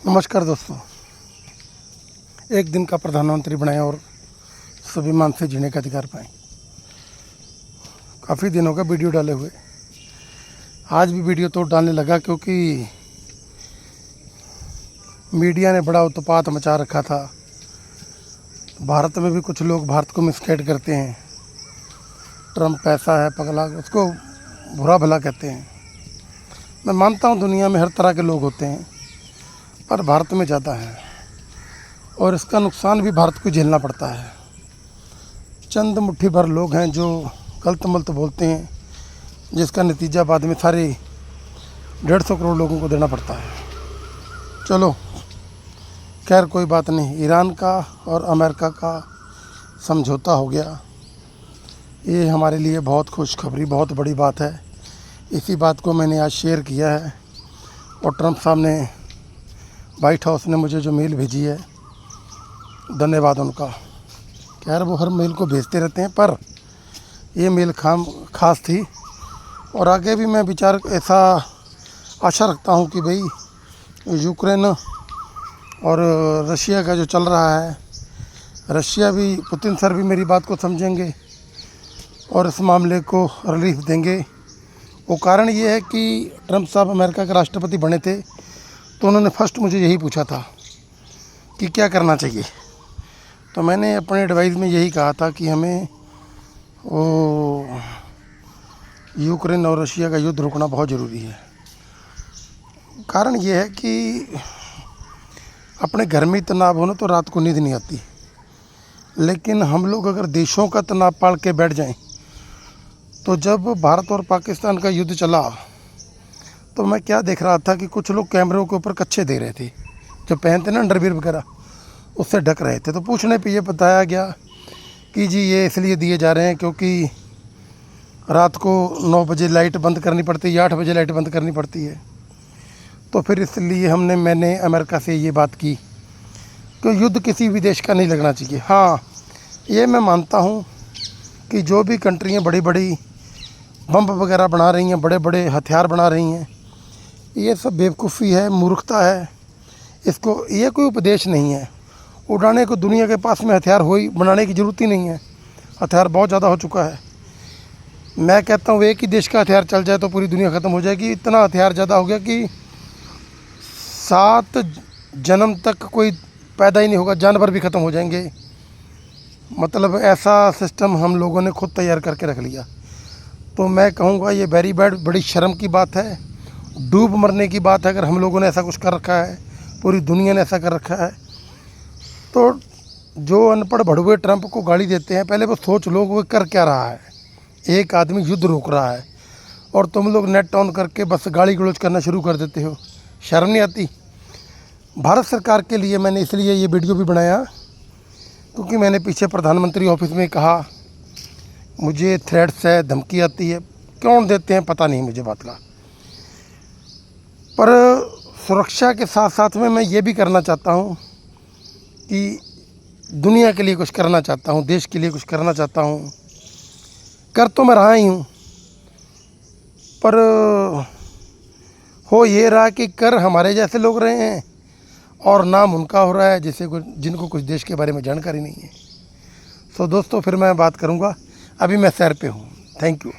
नमस्कार दोस्तों। एक दिन का प्रधानमंत्री बनाए और स्वाभिमान से जीने का अधिकार पाए। काफ़ी दिनों का वीडियो डाले हुए, आज भी वीडियो तो डालने लगा क्योंकि मीडिया ने बड़ा उत्पात मचा रखा था। भारत में भी कुछ लोग भारत को मिसगाइड करते हैं। ट्रम्प ऐसा है पगला, उसको बुरा भला कहते हैं। मैं मानता हूँ दुनिया में हर तरह के लोग होते हैं, पर भारत में ज़्यादा है और इसका नुकसान भी भारत को झेलना पड़ता है। चंद मुट्ठी भर लोग हैं जो गलत मलत बोलते हैं, जिसका नतीजा बाद में सारे 150 करोड़ लोगों को देना पड़ता है। चलो खैर कोई बात नहीं। ईरान का और अमेरिका का समझौता हो गया, ये हमारे लिए बहुत खुशखबरी, बहुत बड़ी बात है। इसी बात को मैंने आज शेयर किया है और ट्रम्प साहब ने, वाइट हाउस ने मुझे जो मेल भेजी है, धन्यवाद उनका। खैर वो हर मेल को भेजते रहते हैं, पर ये मेल खास थी। और आगे भी मैं विचार ऐसा आशा रखता हूँ कि भाई यूक्रेन और रशिया का जो चल रहा है, रशिया भी, पुतिन सर भी मेरी बात को समझेंगे और इस मामले को रिलीफ देंगे। वो कारण ये है कि ट्रम्प साहब अमेरिका के राष्ट्रपति बने थे तो उन्होंने फर्स्ट मुझे यही पूछा था कि क्या करना चाहिए। तो मैंने अपने एडवाइस में यही कहा था कि हमें वो यूक्रेन और रशिया का युद्ध रोकना बहुत ज़रूरी है। कारण ये है कि अपने घर में तनाव हो ना तो रात को नींद नहीं आती, लेकिन हम लोग अगर देशों का तनाव पाल के बैठ जाएं, तो जब भारत और पाकिस्तान का युद्ध चला तो मैं क्या देख रहा था कि कुछ लोग कैमरों के ऊपर कच्छे दे रहे थे, जो पहनते ना अंडरवियर वगैरह, उससे ढक रहे थे। तो पूछने पे ये बताया गया कि जी ये इसलिए दिए जा रहे हैं क्योंकि रात को 9 बजे लाइट बंद करनी पड़ती है, 8 बजे लाइट बंद करनी पड़ती है। तो फिर इसलिए मैंने अमेरिका से ये बात की कि युद्ध किसी भी देश का नहीं लगना चाहिए। हाँ, ये मैं मानता हूँ कि जो भी कंट्रियाँ बड़ी बड़ी बम वगैरह बना रही हैं, बड़े बड़े हथियार बना रही हैं, ये सब बेवकूफ़ी है, मूर्खता है। इसको ये कोई उपदेश नहीं है उड़ाने को। दुनिया के पास में हथियार बनाने की ज़रूरत ही नहीं है, हथियार बहुत ज़्यादा हो चुका है। मैं कहता हूँ एक ही देश का हथियार चल जाए तो पूरी दुनिया ख़त्म हो जाएगी। इतना हथियार ज़्यादा हो गया कि 7 जन्म तक कोई पैदा ही नहीं होगा, जानवर भी ख़त्म हो जाएंगे। मतलब ऐसा सिस्टम हम लोगों ने खुद तैयार करके रख लिया। तो मैं कहूँगा ये वेरी बैड, बड़ी शर्म की बात है, डूब मरने की बात है अगर हम लोगों ने ऐसा कुछ कर रखा है, पूरी दुनिया ने ऐसा कर रखा है। तो जो अनपढ़ भड़ुए ट्रम्प को गाली देते हैं, पहले वो सोच लो वो कर क्या रहा है। एक आदमी युद्ध रोक रहा है और तुम लोग नेट ऑन करके बस गाली गलौज करना शुरू कर देते हो। शर्म नहीं आती? भारत सरकार के लिए मैंने इसलिए ये वीडियो भी बनाया क्योंकि मैंने पीछे प्रधानमंत्री ऑफिस में कहा मुझे थ्रेट्स है, धमकी आती है, कौन देते हैं पता नहीं मुझे बात का। पर सुरक्षा के साथ साथ में मैं ये भी करना चाहता हूँ कि दुनिया के लिए कुछ करना चाहता हूँ, देश के लिए कुछ करना चाहता हूँ। कर तो मैं रहा ही हूँ, पर हो ये रहा कि कर हमारे जैसे लोग रहे हैं और नाम उनका हो रहा है जिनको कुछ देश के बारे में जानकारी नहीं है। सो दोस्तों फिर मैं बात करूँगा, अभी मैं सैर पे हूँ। Thank you.